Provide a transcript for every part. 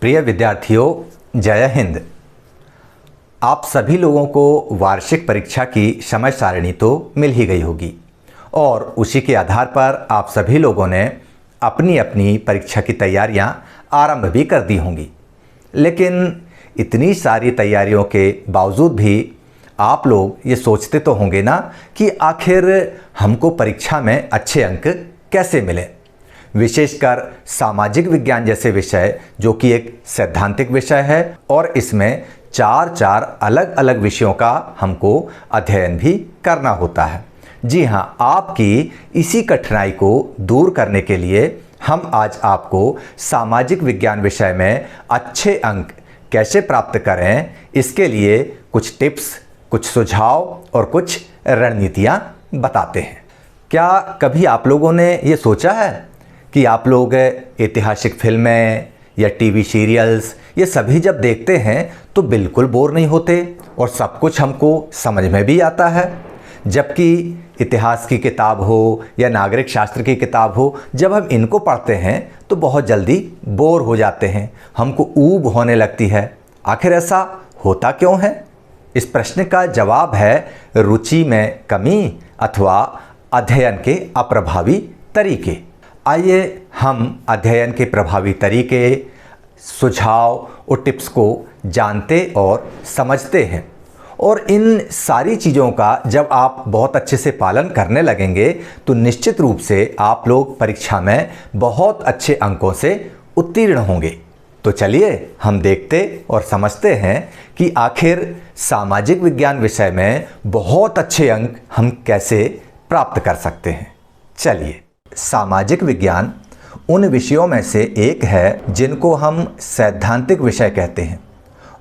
प्रिय विद्यार्थियों, जय हिंद। आप सभी लोगों को वार्षिक परीक्षा की समय सारिणी तो मिल ही गई होगी और उसी के आधार पर आप सभी लोगों ने अपनी अपनी परीक्षा की तैयारियां आरंभ भी कर दी होंगी। लेकिन इतनी सारी तैयारियों के बावजूद भी आप लोग ये सोचते तो होंगे ना कि आखिर हमको परीक्षा में अच्छे अंक कैसे मिले। विशेषकर सामाजिक विज्ञान जैसे विषय जो कि एक सैद्धांतिक विषय है और इसमें चार अलग अलग विषयों का हमको अध्ययन भी करना होता है। जी हाँ, आपकी इसी कठिनाई को दूर करने के लिए हम आज आपको सामाजिक विज्ञान विषय में अच्छे अंक कैसे प्राप्त करें, इसके लिए कुछ टिप्स, कुछ सुझाव और कुछ रणनीतियाँ बताते हैं। क्या कभी आप लोगों ने ये सोचा है कि आप लोग ऐतिहासिक फिल्में या टीवी सीरियल्स ये सभी जब देखते हैं तो बिल्कुल बोर नहीं होते और सब कुछ हमको समझ में भी आता है, जबकि इतिहास की किताब हो या नागरिक शास्त्र की किताब हो, जब हम इनको पढ़ते हैं तो बहुत जल्दी बोर हो जाते हैं, हमको ऊब होने लगती है। आखिर ऐसा होता क्यों है? इस प्रश्न का जवाब है रुचि में कमी अथवा अध्ययन के अप्रभावी तरीके। आइए हम अध्ययन के प्रभावी तरीके, सुझाव और टिप्स को जानते और समझते हैं। और इन सारी चीज़ों का जब आप बहुत अच्छे से पालन करने लगेंगे तो निश्चित रूप से आप लोग परीक्षा में बहुत अच्छे अंकों से उत्तीर्ण होंगे। तो चलिए हम देखते और समझते हैं कि आखिर सामाजिक विज्ञान विषय में बहुत अच्छे अंक हम कैसे प्राप्त कर सकते हैं। चलिए, सामाजिक विज्ञान उन विषयों में से एक है जिनको हम सैद्धांतिक विषय कहते हैं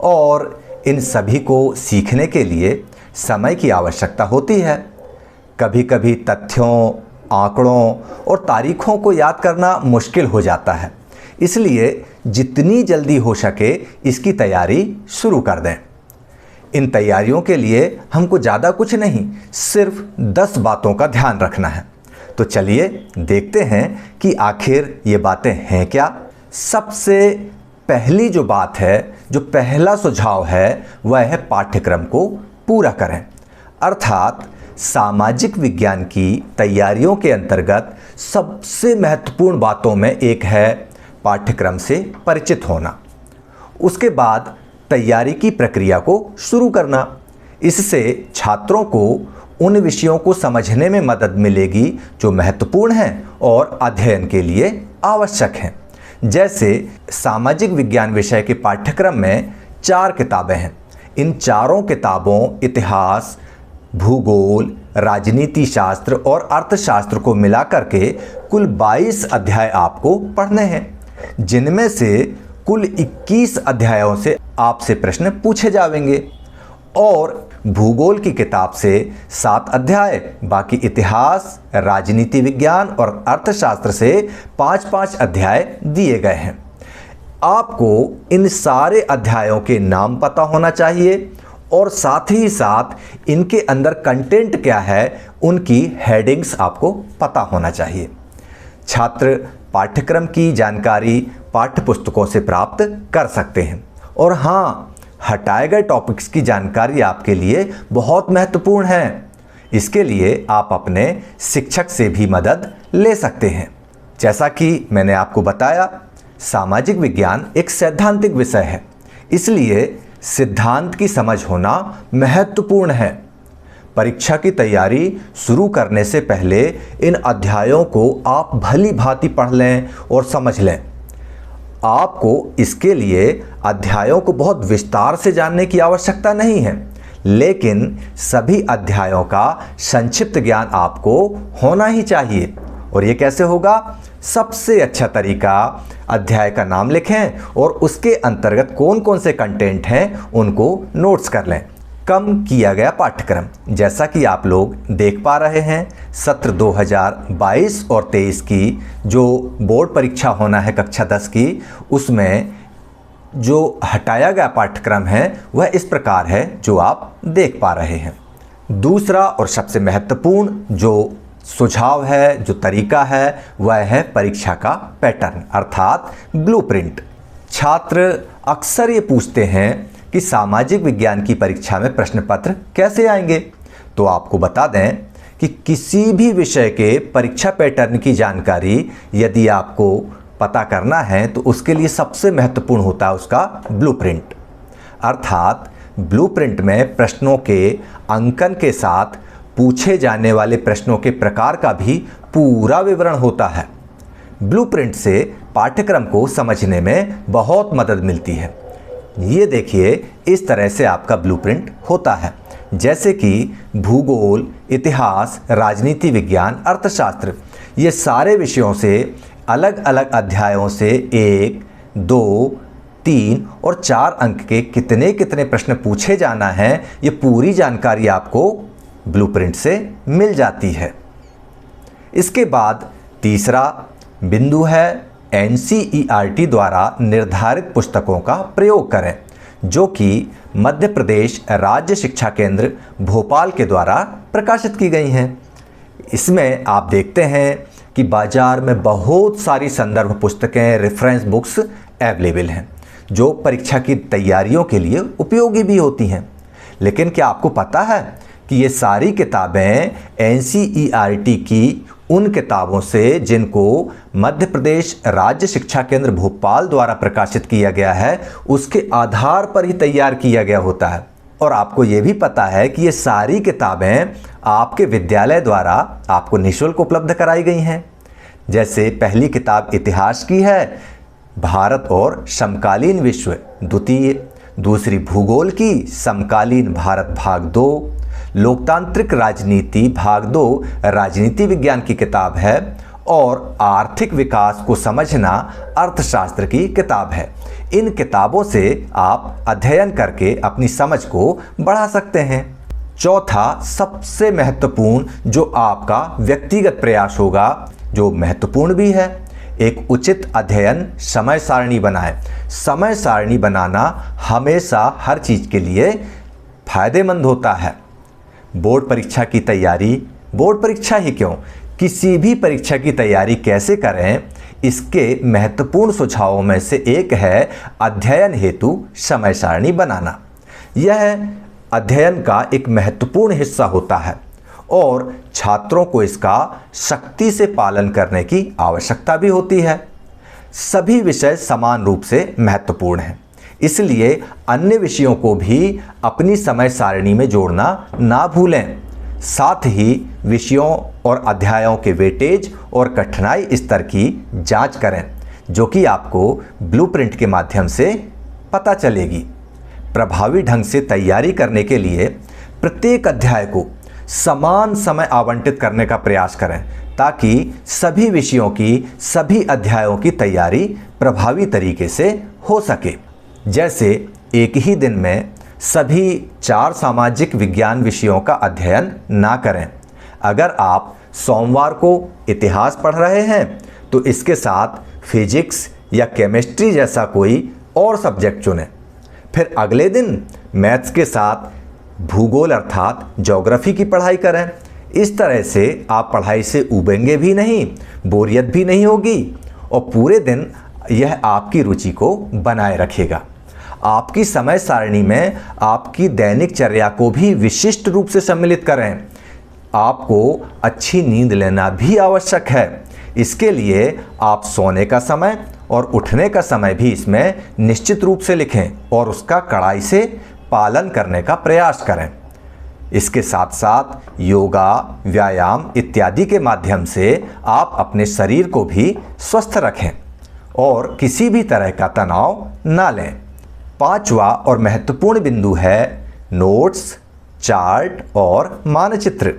और इन सभी को सीखने के लिए समय की आवश्यकता होती है। कभी कभी तथ्यों, आंकड़ों और तारीखों को याद करना मुश्किल हो जाता है, इसलिए जितनी जल्दी हो सके इसकी तैयारी शुरू कर दें। इन तैयारियों के लिए हमको ज़्यादा कुछ नहीं, सिर्फ 10 बातों का ध्यान रखना है। तो चलिए देखते हैं कि आखिर ये बातें हैं क्या। सबसे पहली जो बात है, जो पहला सुझाव है, वह है पाठ्यक्रम को पूरा करें। अर्थात सामाजिक विज्ञान की तैयारियों के अंतर्गत सबसे महत्वपूर्ण बातों में एक है पाठ्यक्रम से परिचित होना। उसके बाद तैयारी की प्रक्रिया को शुरू करना। इससे छात्रों को उन विषयों को समझने में मदद मिलेगी जो महत्वपूर्ण हैं और अध्ययन के लिए आवश्यक हैं। जैसे सामाजिक विज्ञान विषय के पाठ्यक्रम में 4 किताबें हैं। इन चारों किताबों इतिहास, भूगोल, राजनीति शास्त्र और अर्थशास्त्र को मिलाकर के कुल 22 अध्याय आपको पढ़ने हैं, जिनमें से कुल 21 अध्यायों से आपसे प्रश्न पूछे जाएंगे और भूगोल की किताब से 7 अध्याय, बाकी इतिहास, राजनीति विज्ञान और अर्थशास्त्र से 5-5 अध्याय दिए गए हैं। आपको इन सारे अध्यायों के नाम पता होना चाहिए और साथ ही साथ इनके अंदर कंटेंट क्या है, उनकी हेडिंग्स आपको पता होना चाहिए। छात्र पाठ्यक्रम की जानकारी पाठ्य पुस्तकों से प्राप्त कर सकते हैं और हाँ, हटाए गए टॉपिक्स की जानकारी आपके लिए बहुत महत्वपूर्ण है। इसके लिए आप अपने शिक्षक से भी मदद ले सकते हैं। जैसा कि मैंने आपको बताया, सामाजिक विज्ञान एक सैद्धांतिक विषय है, इसलिए सिद्धांत की समझ होना महत्वपूर्ण है। परीक्षा की तैयारी शुरू करने से पहले इन अध्यायों को आप भली भांति पढ़ लें और समझ लें। आपको इसके लिए अध्यायों को बहुत विस्तार से जानने की आवश्यकता नहीं है, लेकिन सभी अध्यायों का संक्षिप्त ज्ञान आपको होना ही चाहिए। और ये कैसे होगा? सबसे अच्छा तरीका, अध्याय का नाम लिखें और उसके अंतर्गत कौन कौन से कंटेंट हैं उनको नोट्स कर लें। कम किया गया पाठ्यक्रम, जैसा कि आप लोग देख पा रहे हैं, सत्र 2022 और 23 की जो बोर्ड परीक्षा होना है कक्षा 10 की, उसमें जो हटाया गया पाठ्यक्रम है वह इस प्रकार है जो आप देख पा रहे हैं। दूसरा और सबसे महत्वपूर्ण जो सुझाव है, जो तरीका है, वह है परीक्षा का पैटर्न अर्थात ब्लूप्रिंट। छात्र अक्सर ये पूछते हैं कि सामाजिक विज्ञान की परीक्षा में प्रश्न पत्र कैसे आएंगे। तो आपको बता दें कि किसी भी विषय के परीक्षा पैटर्न की जानकारी यदि आपको पता करना है तो उसके लिए सबसे महत्वपूर्ण होता है उसका ब्लूप्रिंट। अर्थात ब्लूप्रिंट में प्रश्नों के अंकन के साथ पूछे जाने वाले प्रश्नों के प्रकार का भी पूरा विवरण होता है। ब्लूप्रिंट से पाठ्यक्रम को समझने में बहुत मदद मिलती है। ये देखिए, इस तरह से आपका ब्लूप्रिंट होता है, जैसे कि भूगोल, इतिहास, राजनीति विज्ञान, अर्थशास्त्र, ये सारे विषयों से अलग अलग अध्यायों से 1, 2, 3 और 4 अंक के कितने कितने प्रश्न पूछे जाना है, ये पूरी जानकारी आपको ब्लूप्रिंट से मिल जाती है। इसके बाद तीसरा बिंदु है NCERT द्वारा निर्धारित पुस्तकों का प्रयोग करें, जो कि मध्य प्रदेश राज्य शिक्षा केंद्र भोपाल के द्वारा प्रकाशित की गई हैं। इसमें आप देखते हैं कि बाजार में बहुत सारी संदर्भ पुस्तकें, रेफरेंस बुक्स अवेलेबल हैं, जो परीक्षा की तैयारियों के लिए उपयोगी भी होती हैं। लेकिन क्या आपको पता है कि ये सारी किताबें NCERT की उन किताबों से जिनको मध्य प्रदेश राज्य शिक्षा केंद्र भोपाल द्वारा प्रकाशित किया गया है, उसके आधार पर ही तैयार किया गया होता है। और आपको ये भी पता है कि ये सारी किताबें आपके विद्यालय द्वारा आपको निःशुल्क उपलब्ध कराई गई हैं। जैसे पहली किताब इतिहास की है, भारत और समकालीन विश्व द्वितीय, दूसरी भूगोल की समकालीन भारत भाग 2, लोकतांत्रिक राजनीति भाग 2 राजनीति विज्ञान की किताब है, और आर्थिक विकास को समझना अर्थशास्त्र की किताब है। इन किताबों से आप अध्ययन करके अपनी समझ को बढ़ा सकते हैं। चौथा सबसे महत्वपूर्ण जो आपका व्यक्तिगत प्रयास होगा, जो महत्वपूर्ण भी है, एक उचित अध्ययन समय सारणी बनाएं। समय सारणी बनाना हमेशा हर चीज़ के लिए फायदेमंद होता है। बोर्ड परीक्षा की तैयारी, बोर्ड परीक्षा ही क्यों, किसी भी परीक्षा की तैयारी कैसे करें, इसके महत्वपूर्ण सुझावों में से एक है अध्ययन हेतु समय सारणी बनाना। यह अध्ययन का एक महत्वपूर्ण हिस्सा होता है और छात्रों को इसका सख्ती से पालन करने की आवश्यकता भी होती है। सभी विषय समान रूप से महत्वपूर्ण हैं, इसलिए अन्य विषयों को भी अपनी समय सारणी में जोड़ना ना भूलें। साथ ही विषयों और अध्यायों के वेटेज और कठिनाई स्तर की जांच करें, जो कि आपको ब्लूप्रिंट के माध्यम से पता चलेगी। प्रभावी ढंग से तैयारी करने के लिए प्रत्येक अध्याय को समान समय आवंटित करने का प्रयास करें, ताकि सभी विषयों की, सभी अध्यायों की तैयारी प्रभावी तरीके से हो सके। जैसे एक ही दिन में सभी 4 सामाजिक विज्ञान विषयों का अध्ययन ना करें। अगर आप सोमवार को इतिहास पढ़ रहे हैं तो इसके साथ फिजिक्स या केमिस्ट्री जैसा कोई और सब्जेक्ट चुनें। फिर अगले दिन मैथ्स के साथ भूगोल अर्थात ज्योग्राफी की पढ़ाई करें। इस तरह से आप पढ़ाई से ऊबेंगे भी नहीं, बोरियत भी नहीं होगी और पूरे दिन यह आपकी रुचि को बनाए रखेगा। आपकी समय सारणी में आपकी दैनिक चर्या को भी विशिष्ट रूप से सम्मिलित करें। आपको अच्छी नींद लेना भी आवश्यक है। इसके लिए आप सोने का समय और उठने का समय भी इसमें निश्चित रूप से लिखें और उसका कड़ाई से पालन करने का प्रयास करें। इसके साथ साथ योगा, व्यायाम इत्यादि के माध्यम से आप अपने शरीर को भी स्वस्थ रखें और किसी भी तरह का तनाव ना लें। 5वां और महत्वपूर्ण बिंदु है नोट्स, चार्ट और मानचित्र।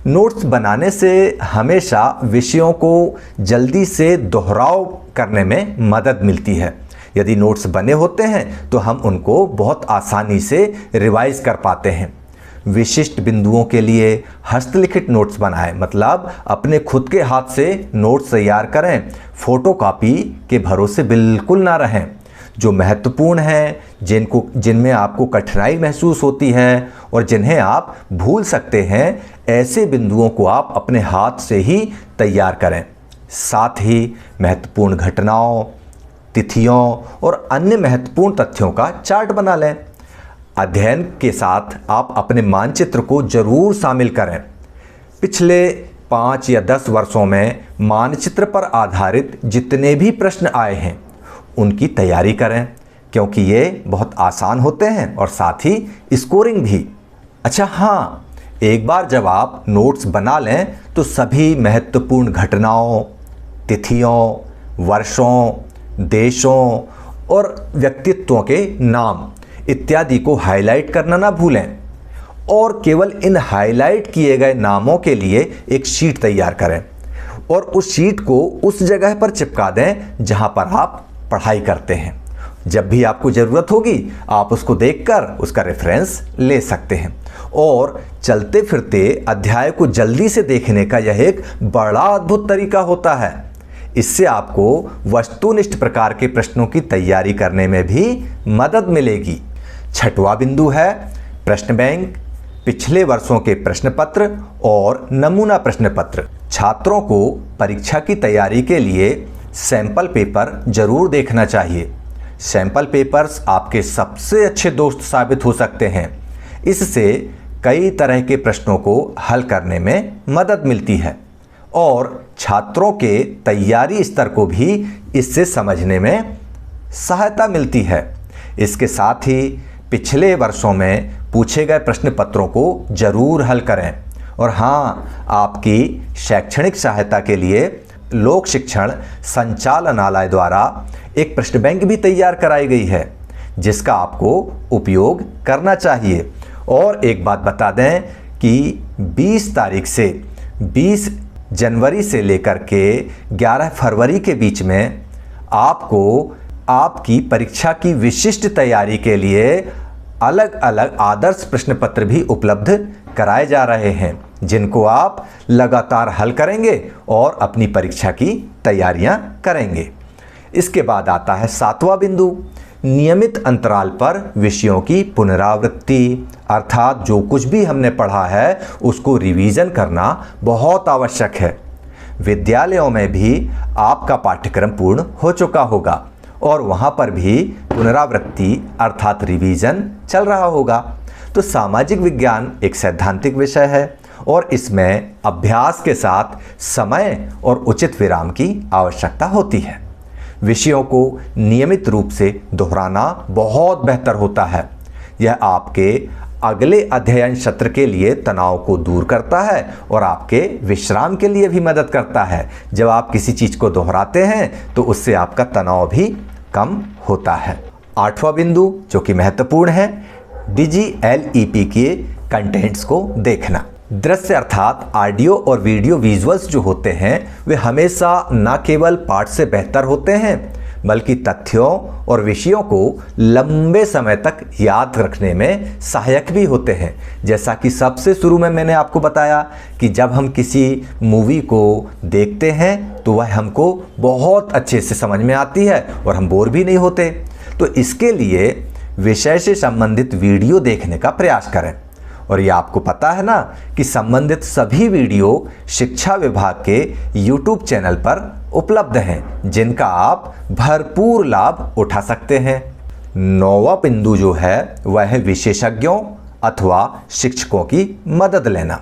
नोट्स बनाने से हमेशा विषयों को जल्दी से दोहराव करने में मदद मिलती है। यदि नोट्स बने होते हैं तो हम उनको बहुत आसानी से रिवाइज कर पाते हैं। विशिष्ट बिंदुओं के लिए हस्तलिखित नोट्स बनाएं, मतलब अपने खुद के हाथ से नोट्स तैयार करें। फोटोकॉपी के भरोसे बिल्कुल ना रहें। जो महत्वपूर्ण हैं, जिनमें आपको कठिनाई महसूस होती है और जिन्हें आप भूल सकते हैं, ऐसे बिंदुओं को आप अपने हाथ से ही तैयार करें। साथ ही महत्वपूर्ण घटनाओं, तिथियों और अन्य महत्वपूर्ण तथ्यों का चार्ट बना लें। अध्ययन के साथ आप अपने मानचित्र को जरूर शामिल करें। पिछले 5 या 10 वर्षों में मानचित्र पर आधारित जितने भी प्रश्न आए हैं उनकी तैयारी करें, क्योंकि ये बहुत आसान होते हैं और साथ ही स्कोरिंग भी। अच्छा हाँ, एक बार जब आप नोट्स बना लें तो सभी महत्वपूर्ण घटनाओं, तिथियों, वर्षों, देशों और व्यक्तित्वों के नाम इत्यादि को हाईलाइट करना ना भूलें और केवल इन हाईलाइट किए गए नामों के लिए एक शीट तैयार करें और उस शीट को उस जगह पर चिपका दें जहां पर आप पढ़ाई करते हैं। जब भी आपको ज़रूरत होगी आप उसको देखकर उसका रेफरेंस ले सकते हैं। और चलते फिरते अध्याय को जल्दी से देखने का यह एक बड़ा अद्भुत तरीका होता है। इससे आपको वस्तुनिष्ठ प्रकार के प्रश्नों की तैयारी करने में भी मदद मिलेगी। छठवां बिंदु है प्रश्न बैंक, पिछले वर्षों के प्रश्न पत्र और नमूना प्रश्न पत्र। छात्रों को परीक्षा की तैयारी के लिए सैंपल पेपर जरूर देखना चाहिए। सैंपल पेपर्स आपके सबसे अच्छे दोस्त साबित हो सकते हैं। इससे कई तरह के प्रश्नों को हल करने में मदद मिलती है और छात्रों के तैयारी स्तर को भी इससे समझने में सहायता मिलती है। इसके साथ ही पिछले वर्षों में पूछे गए प्रश्न पत्रों को जरूर हल करें। और हाँ, आपकी शैक्षणिक सहायता के लिए लोक शिक्षण संचालनालय द्वारा एक प्रश्न बैंक भी तैयार कराई गई है, जिसका आपको उपयोग करना चाहिए। और एक बात बता दें कि 20 तारीख से 20 जनवरी से लेकर के 11 फरवरी के बीच में आपको आपकी परीक्षा की विशिष्ट तैयारी के लिए अलग अलग आदर्श प्रश्न पत्र भी उपलब्ध कराए जा रहे हैं, जिनको आप लगातार हल करेंगे और अपनी परीक्षा की तैयारियां करेंगे। इसके बाद आता है 7वां बिंदु, नियमित अंतराल पर विषयों की पुनरावृत्ति। अर्थात जो कुछ भी हमने पढ़ा है उसको रिवीजन करना बहुत आवश्यक है। विद्यालयों में भी आपका पाठ्यक्रम पूर्ण हो चुका होगा और वहाँ पर भी पुनरावृत्ति अर्थात रिवीजन चल रहा होगा। तो सामाजिक विज्ञान एक सैद्धांतिक विषय है और इसमें अभ्यास के साथ समय और उचित विराम की आवश्यकता होती है। विषयों को नियमित रूप से दोहराना बहुत बेहतर होता है। यह आपके अगले अध्ययन सत्र के लिए तनाव को दूर करता है और आपके विश्राम के लिए भी मदद करता है। जब आप किसी चीज़ को दोहराते हैं तो उससे आपका तनाव भी कम होता है। 8वां बिंदु जो कि महत्वपूर्ण है, DGLEP के कंटेंट्स को देखना। दृश्य अर्थात ऑडियो और वीडियो विजुअल्स जो होते हैं वे हमेशा न केवल पाठ से बेहतर होते हैं बल्कि तथ्यों और विषयों को लंबे समय तक याद रखने में सहायक भी होते हैं। जैसा कि सबसे शुरू में मैंने आपको बताया कि जब हम किसी मूवी को देखते हैं तो वह हमको बहुत अच्छे से समझ में आती है और हम बोर भी नहीं होते। तो इसके लिए विषय से संबंधित वीडियो देखने का प्रयास करें। और ये आपको पता है ना कि संबंधित सभी वीडियो शिक्षा विभाग के YouTube चैनल पर उपलब्ध हैं, जिनका आप भरपूर लाभ उठा सकते हैं। 9वां बिंदु जो है वह है विशेषज्ञों अथवा शिक्षकों की मदद लेना।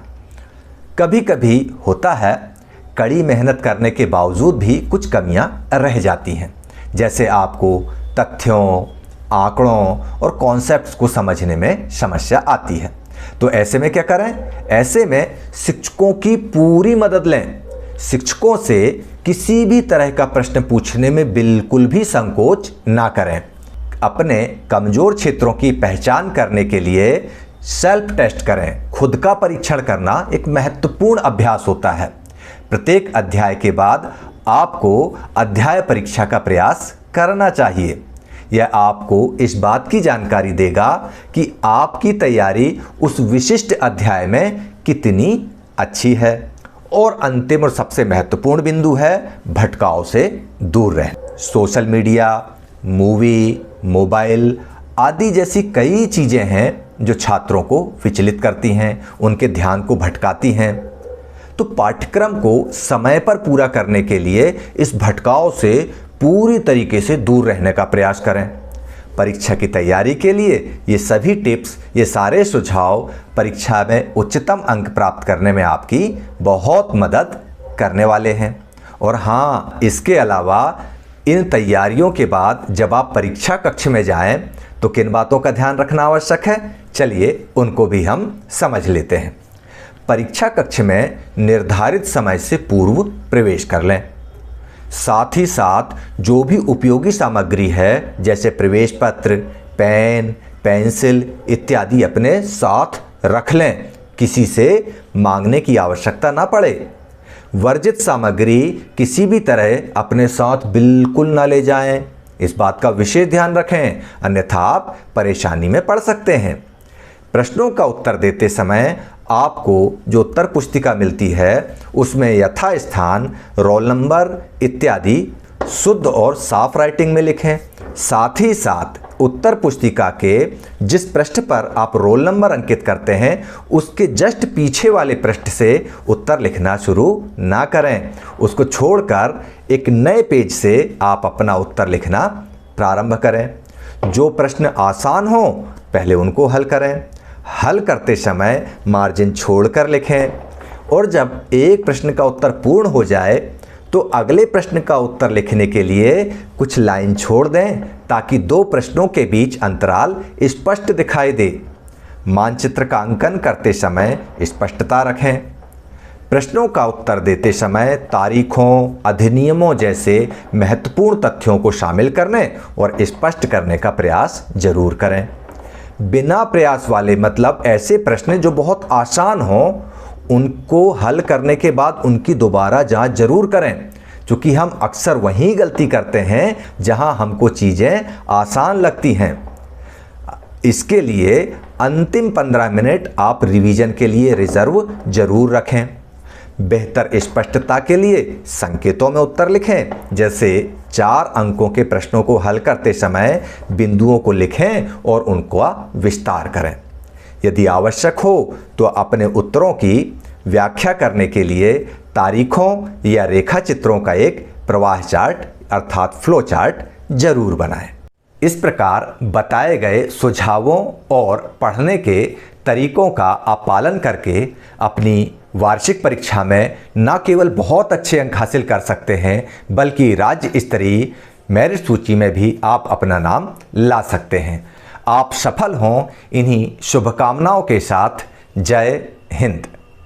कभी कभी होता है कड़ी मेहनत करने के बावजूद भी कुछ कमियां रह जाती हैं, जैसे आपको तथ्यों, आंकड़ों और कॉन्सेप्ट्स को समझने में समस्या आती है। तो ऐसे में क्या करें? ऐसे में शिक्षकों की पूरी मदद लें। शिक्षकों से किसी भी तरह का प्रश्न पूछने में बिल्कुल भी संकोच ना करें। अपने कमजोर क्षेत्रों की पहचान करने के लिए सेल्फ टेस्ट करें। खुद का परीक्षण करना एक महत्वपूर्ण अभ्यास होता है। प्रत्येक अध्याय के बाद आपको अध्याय परीक्षा का प्रयास करना चाहिए। यह आपको इस बात की जानकारी देगा कि आपकी तैयारी उस विशिष्ट अध्याय में कितनी अच्छी है। और अंतिम और सबसे महत्वपूर्ण बिंदु है भटकाव से दूर रहें। सोशल मीडिया, मूवी, मोबाइल आदि जैसी कई चीज़ें हैं जो छात्रों को विचलित करती हैं, उनके ध्यान को भटकाती हैं। तो पाठ्यक्रम को समय पर पूरा करने के लिए इस भटकाव से पूरी तरीके से दूर रहने का प्रयास करें। परीक्षा की तैयारी के लिए ये सभी टिप्स, ये सारे सुझाव परीक्षा में उच्चतम अंक प्राप्त करने में आपकी बहुत मदद करने वाले हैं। और हाँ, इसके अलावा इन तैयारियों के बाद जब आप परीक्षा कक्ष में जाएं तो किन बातों का ध्यान रखना आवश्यक है, चलिए उनको भी हम समझ लेते हैं। परीक्षा कक्ष में निर्धारित समय से पूर्व प्रवेश कर लें। साथ ही साथ जो भी उपयोगी सामग्री है जैसे प्रवेश पत्र, पेन, पेंसिल इत्यादि अपने साथ रख लें, किसी से मांगने की आवश्यकता ना पड़े। वर्जित सामग्री किसी भी तरह अपने साथ बिल्कुल ना ले जाएं, इस बात का विशेष ध्यान रखें, अन्यथा आप परेशानी में पड़ सकते हैं। प्रश्नों का उत्तर देते समय आपको जो उत्तर पुस्तिका मिलती है उसमें यथास्थान, रोल नंबर इत्यादि शुद्ध और साफ राइटिंग में लिखें। साथ ही साथ उत्तर पुस्तिका के जिस पृष्ठ पर आप रोल नंबर अंकित करते हैं उसके जस्ट पीछे वाले पृष्ठ से उत्तर लिखना शुरू ना करें, उसको छोड़कर एक नए पेज से आप अपना उत्तर लिखना प्रारंभ करें। जो प्रश्न आसान हो पहले उनको हल करें, हल करते समय मार्जिन छोड़कर लिखें और जब एक प्रश्न का उत्तर पूर्ण हो जाए तो अगले प्रश्न का उत्तर लिखने के लिए कुछ लाइन छोड़ दें ताकि दो प्रश्नों के बीच अंतराल स्पष्ट दिखाई दे। मानचित्र का अंकन करते समय स्पष्टता रखें। प्रश्नों का उत्तर देते समय तारीखों, अधिनियमों जैसे महत्वपूर्ण तथ्यों को शामिल करने और स्पष्ट करने का प्रयास जरूर करें। बिना प्रयास वाले मतलब ऐसे प्रश्न जो बहुत आसान हों उनको हल करने के बाद उनकी दोबारा जांच जरूर करें, क्योंकि हम अक्सर वहीं गलती करते हैं जहां हमको चीज़ें आसान लगती हैं। इसके लिए अंतिम 15 मिनट आप रिवीजन के लिए रिजर्व जरूर रखें। बेहतर स्पष्टता के लिए संकेतों में उत्तर लिखें, जैसे 4 अंकों के प्रश्नों को हल करते समय बिंदुओं को लिखें और उनका विस्तार करें। यदि आवश्यक हो तो अपने उत्तरों की व्याख्या करने के लिए तारीखों या रेखा चित्रों का एक प्रवाह चार्ट अर्थात फ्लो चार्ट जरूर बनाएं। इस प्रकार बताए गए सुझावों और पढ़ने के तरीकों का आप पालन करके अपनी वार्षिक परीक्षा में न केवल बहुत अच्छे अंक हासिल कर सकते हैं बल्कि राज्य स्तरीय मेरिट सूची में भी आप अपना नाम ला सकते हैं। आप सफल हों, इन्हीं शुभकामनाओं के साथ जय हिंद।